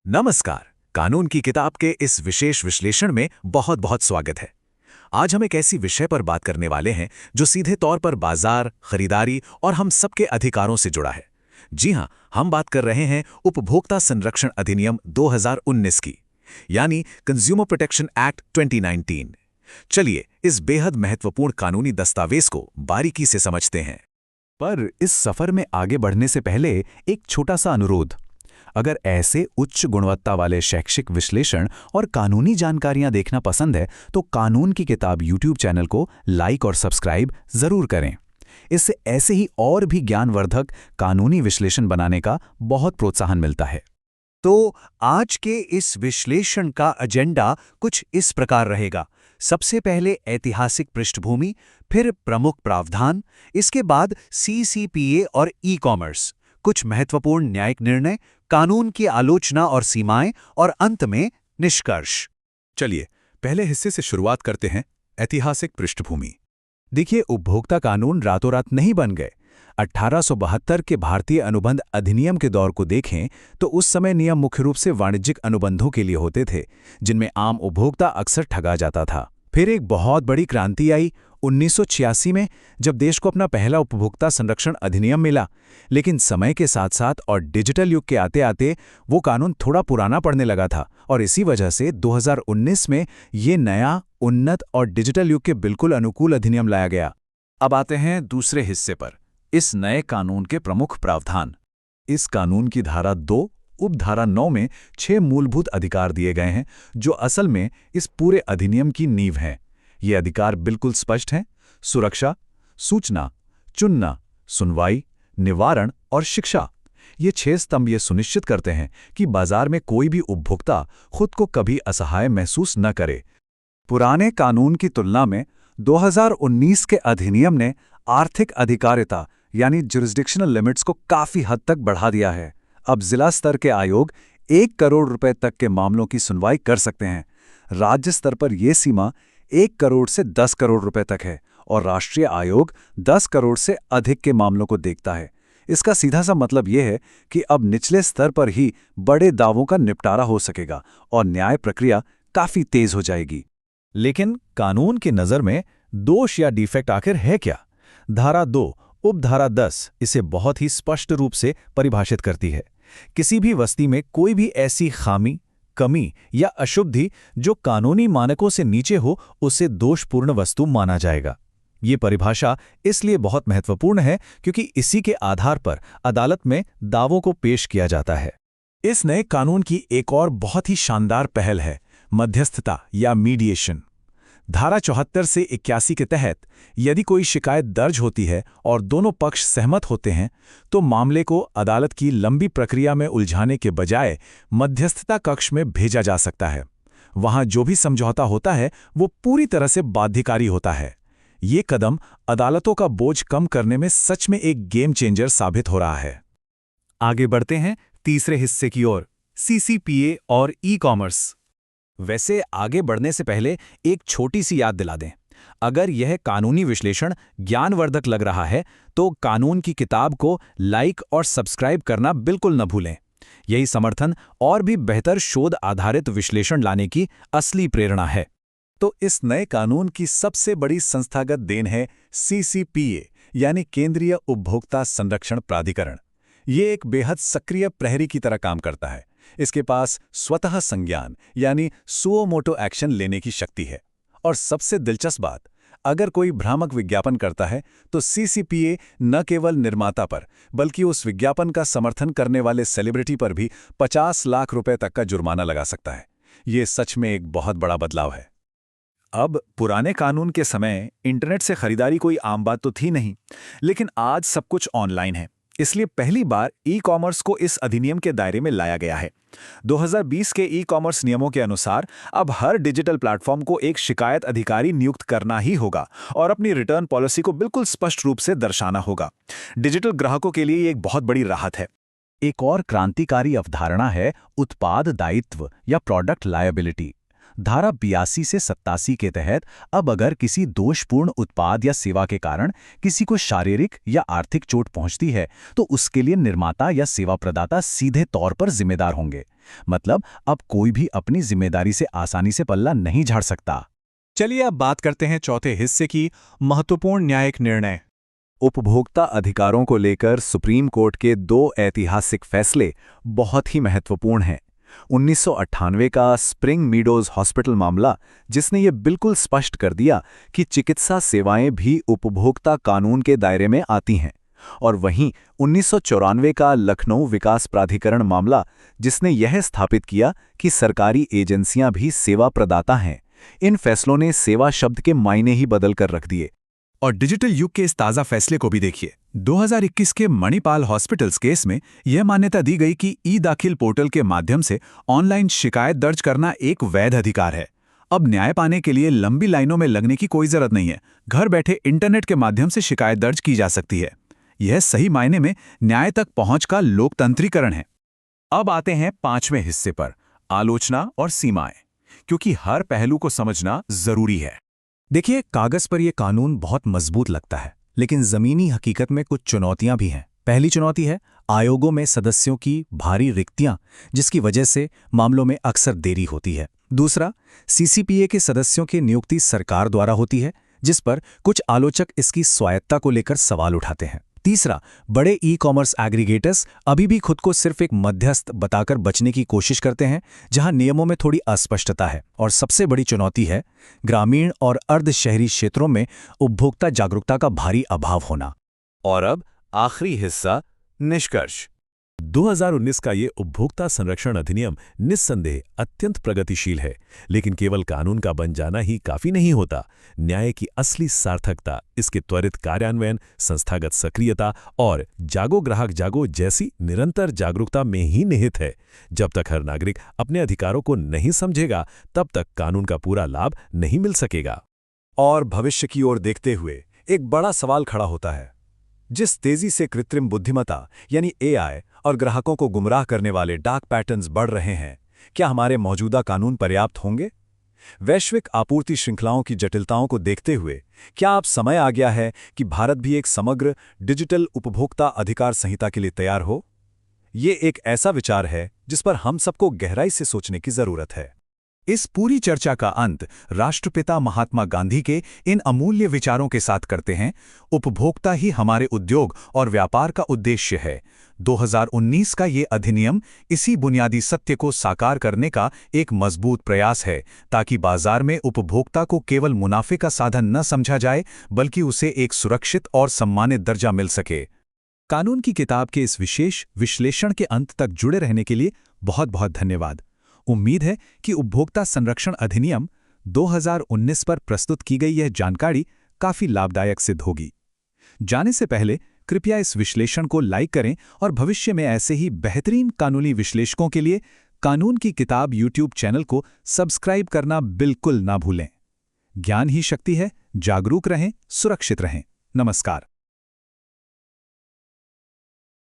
नमस्कार। कानून की किताब के इस विशेष विश्लेषण में बहुत बहुत स्वागत है। आज हम एक ऐसी विषय पर बात करने वाले हैं जो सीधे तौर पर बाजार, खरीदारी और हम सबके अधिकारों से जुड़ा है। जी हां, हम बात कर रहे हैं उपभोक्ता संरक्षण अधिनियम 2019 की, यानी कंज्यूमर प्रोटेक्शन एक्ट 2019। चलिए इस बेहद महत्वपूर्ण कानूनी दस्तावेज को बारीकी से समझते हैं। पर इस सफर में आगे बढ़ने से पहले एक छोटा सा अनुरोध। अगर ऐसे उच्च गुणवत्ता वाले शैक्षिक विश्लेषण और कानूनी जानकारियां देखना पसंद है तो कानून की किताब YouTube चैनल को लाइक और सब्सक्राइब जरूर करें। इससे ऐसे ही और भी ज्ञानवर्धक कानूनी विश्लेषण बनाने का बहुत प्रोत्साहन मिलता है। तो आज के इस विश्लेषण का एजेंडा कुछ इस प्रकार रहेगा। सबसे पहले ऐतिहासिक पृष्ठभूमि, फिर प्रमुख प्रावधान, इसके बाद CCPA और ई-कॉमर्स, कुछ महत्वपूर्ण न्यायिक निर्णय, कानून की आलोचना और सीमाएं, और अंत में निष्कर्ष। चलिए पहले हिस्से से शुरुआत करते हैं। ऐतिहासिक पृष्ठभूमि। देखिए, उपभोक्ता कानून रातों रात नहीं बन गए। 1872 के भारतीय अनुबंध अधिनियम के दौर को देखें तो उस समय नियम मुख्य रूप से वाणिज्यिक अनुबंधों के लिए होते थे, जिनमें आम उपभोक्ता अक्सर ठगा जाता था। फिर एक बहुत बड़ी क्रांति आई 1986 में, जब देश को अपना पहला उपभोक्ता संरक्षण अधिनियम मिला। लेकिन समय के साथ साथ और डिजिटल युग के आते आते वो कानून थोड़ा पुराना पड़ने लगा था, और इसी वजह से 2019 में ये नया, उन्नत और डिजिटल युग के बिल्कुल अनुकूल अधिनियम लाया गया। अब आते हैं दूसरे हिस्से पर, इस नए कानून के प्रमुख प्रावधान। इस कानून की धारा 2 उपधारा 9 में 6 मूलभूत अधिकार दिए गए हैं, जो असल में इस पूरे अधिनियम की नींव हैं। ये अधिकार बिल्कुल स्पष्ट हैं: सुरक्षा, सूचना, चुनना, सुनवाई, निवारण और शिक्षा। ये 6 स्तंभ ये सुनिश्चित करते हैं कि बाजार में कोई भी उपभोक्ता खुद को कभी असहाय महसूस न करे। पुराने कानून की तुलना में 2019 के अधिनियम ने आर्थिक अधिकारिता यानी जुरिस्डिक्शनल लिमिट्स को काफी हद तक बढ़ा दिया है। अब जिला स्तर के आयोग 1 करोड़ रुपए तक के मामलों की सुनवाई कर सकते हैं। राज्य स्तर पर यह सीमा 1 करोड़ से 10 करोड़ रुपए तक है, और राष्ट्रीय आयोग 10 करोड़ से अधिक के मामलों को देखता है। इसका सीधा सा मतलब यह है कि अब निचले स्तर पर ही बड़े दावों का निपटारा हो सकेगा और न्याय प्रक्रिया काफी तेज हो जाएगी। लेकिन कानून की नज़र में दोष या डिफेक्ट आखिर है क्या? धारा 2 उपधारा 10 इसे बहुत ही स्पष्ट रूप से परिभाषित करती है। किसी भी वस्तु में कोई भी ऐसी खामी, कमी या अशुद्धि जो कानूनी मानकों से नीचे हो, उसे दोषपूर्ण वस्तु माना जाएगा। ये परिभाषा इसलिए बहुत महत्वपूर्ण है क्योंकि इसी के आधार पर अदालत में दावों को पेश किया जाता है। इस नए कानून की एक और बहुत ही शानदार पहल है मध्यस्थता या मीडिएशन। धारा 74 से 81 के तहत यदि कोई शिकायत दर्ज होती है और दोनों पक्ष सहमत होते हैं, तो मामले को अदालत की लंबी प्रक्रिया में उलझाने के बजाय मध्यस्थता कक्ष में भेजा जा सकता है। वहां जो भी समझौता होता है वो पूरी तरह से बाध्यकारी होता है। ये कदम अदालतों का बोझ कम करने में सच में एक गेम चेंजर साबित हो रहा है। आगे बढ़ते हैं तीसरे हिस्से की ओर, CCPA और ई-कॉमर्स। वैसे आगे बढ़ने से पहले एक छोटी सी याद दिला दें। अगर यह कानूनी विश्लेषण ज्ञानवर्धक लग रहा है तो कानून की किताब को लाइक और सब्सक्राइब करना बिल्कुल न भूलें। यही समर्थन और भी बेहतर शोध आधारित विश्लेषण लाने की असली प्रेरणा है। तो इस नए कानून की सबसे बड़ी संस्थागत देन है CCPA यानी केंद्रीय उपभोक्ता संरक्षण प्राधिकरण। ये एक बेहद सक्रिय प्रहरी की तरह काम करता है। इसके पास स्वतः संज्ञान यानी सुओ मोटो एक्शन लेने की शक्ति है। और सबसे दिलचस्प बात, अगर कोई भ्रामक विज्ञापन करता है तो CCPA न केवल निर्माता पर बल्कि उस विज्ञापन का समर्थन करने वाले सेलिब्रिटी पर भी 50 लाख रुपए तक का जुर्माना लगा सकता है। ये सच में एक बहुत बड़ा बदलाव है। अब पुराने कानून के समय इंटरनेट से खरीदारी कोई आम बात तो थी नहीं, लेकिन आज सब कुछ ऑनलाइन है। इसलिए पहली बार ई-कॉमर्स को इस अधिनियम के दायरे में लाया गया है। 2020 के ई-कॉमर्स नियमों के अनुसार अब हर डिजिटल प्लेटफॉर्म को एक शिकायत अधिकारी नियुक्त करना ही होगा और अपनी रिटर्न पॉलिसी को बिल्कुल स्पष्ट रूप से दर्शाना होगा। डिजिटल ग्राहकों के लिए ये एक बहुत बड़ी राहत है। एक और क्रांतिकारी अवधारणा है उत्पाद दायित्व या प्रोडक्ट लायबिलिटी। धारा 82 से 87 के तहत अब अगर किसी दोषपूर्ण उत्पाद या सेवा के कारण किसी को शारीरिक या आर्थिक चोट पहुंचती है तो उसके लिए निर्माता या सेवा प्रदाता सीधे तौर पर जिम्मेदार होंगे। मतलब अब कोई भी अपनी जिम्मेदारी से आसानी से पल्ला नहीं झाड़ सकता। चलिए अब बात करते हैं चौथे हिस्से की, महत्वपूर्ण न्यायिक निर्णय। उपभोक्ता अधिकारों को लेकर सुप्रीम कोर्ट के 2 ऐतिहासिक फैसले बहुत ही महत्वपूर्ण हैं। 1998 का स्प्रिंग मीडोज हॉस्पिटल मामला, जिसने ये बिल्कुल स्पष्ट कर दिया कि चिकित्सा सेवाएं भी उपभोक्ता कानून के दायरे में आती हैं, और वहीं 1994 का लखनऊ विकास प्राधिकरण मामला, जिसने यह स्थापित किया कि सरकारी एजेंसियां भी सेवा प्रदाता हैं। इन फैसलों ने सेवा शब्द के मायने ही बदल कर रख दिए। और डिजिटल युग के इस ताज़ा फैसले को भी देखिए। 2021 के मणिपाल हॉस्पिटल्स केस में यह मान्यता दी गई कि ई-दाखिल पोर्टल के माध्यम से ऑनलाइन शिकायत दर्ज करना एक वैध अधिकार है। अब न्याय पाने के लिए लंबी लाइनों में लगने की कोई जरूरत नहीं है। घर बैठे इंटरनेट के माध्यम से शिकायत दर्ज की जा सकती है। यह सही मायने में न्याय तक पहुंच का लोकतंत्रीकरण है। अब आते हैं 5वें हिस्से पर, आलोचना और सीमाएं, क्योंकि हर पहलू को समझना जरूरी है। देखिए, कागज पर यह कानून बहुत मजबूत लगता है, लेकिन जमीनी हकीकत में कुछ चुनौतियां भी हैं। पहली चुनौती है आयोगों में सदस्यों की भारी रिक्तियां, जिसकी वजह से मामलों में अक्सर देरी होती है। दूसरा, सीसीपीए के सदस्यों की नियुक्ति सरकार द्वारा होती है, जिस पर कुछ आलोचक इसकी स्वायत्ता को लेकर सवाल उठाते हैं। तीसरा, बड़े ई-कॉमर्स एग्रीगेटर्स अभी भी खुद को सिर्फ एक मध्यस्थ बताकर बचने की कोशिश करते हैं, जहां नियमों में थोड़ी अस्पष्टता है। और सबसे बड़ी चुनौती है ग्रामीण और अर्धशहरी क्षेत्रों में उपभोक्ता जागरूकता का भारी अभाव होना। और अब आखिरी हिस्सा, निष्कर्ष। 2019 का ये उपभोक्ता संरक्षण अधिनियम निस्संदेह अत्यंत प्रगतिशील है, लेकिन केवल कानून का बन जाना ही काफी नहीं होता। न्याय की असली सार्थकता इसके त्वरित कार्यान्वयन, संस्थागत सक्रियता और जागो ग्राहक जागो जैसी निरंतर जागरूकता में ही निहित है। जब तक हर नागरिक अपने अधिकारों को नहीं समझेगा, तब तक कानून का पूरा लाभ नहीं मिल सकेगा। और भविष्य की ओर देखते हुए एक बड़ा सवाल खड़ा होता है। जिस तेजी से कृत्रिम बुद्धिमत्ता यानी एआई और ग्राहकों को गुमराह करने वाले डार्क पैटर्न्स बढ़ रहे हैं, क्या हमारे मौजूदा कानून पर्याप्त होंगे? वैश्विक आपूर्ति श्रृंखलाओं की जटिलताओं को देखते हुए क्या अब समय आ गया है कि भारत भी एक समग्र डिजिटल उपभोक्ता अधिकार संहिता के लिए तैयार हो? ये एक ऐसा विचार है जिस पर हम सबको गहराई से सोचने की जरूरत है। इस पूरी चर्चा का अंत राष्ट्रपिता महात्मा गांधी के इन अमूल्य विचारों के साथ करते हैं। उपभोक्ता ही हमारे उद्योग और व्यापार का उद्देश्य है। 2019 का ये अधिनियम इसी बुनियादी सत्य को साकार करने का एक मजबूत प्रयास है, ताकि बाजार में उपभोक्ता को केवल मुनाफे का साधन न समझा जाए, बल्कि उसे एक सुरक्षित और सम्मानित दर्जा मिल सके। कानून की किताब के इस विशेष विश्लेषण के अंत तक जुड़े रहने के लिए बहुत बहुत धन्यवाद। उम्मीद है कि उपभोक्ता संरक्षण अधिनियम 2019 पर प्रस्तुत की गई यह जानकारी काफी लाभदायक सिद्ध होगी। जाने से पहले कृपया इस विश्लेषण को लाइक करें और भविष्य में ऐसे ही बेहतरीन कानूनी विश्लेषकों के लिए कानून की किताब YouTube चैनल को सब्सक्राइब करना बिल्कुल ना भूलें। ज्ञान ही शक्ति है। जागरूक रहें, सुरक्षित रहें। नमस्कार।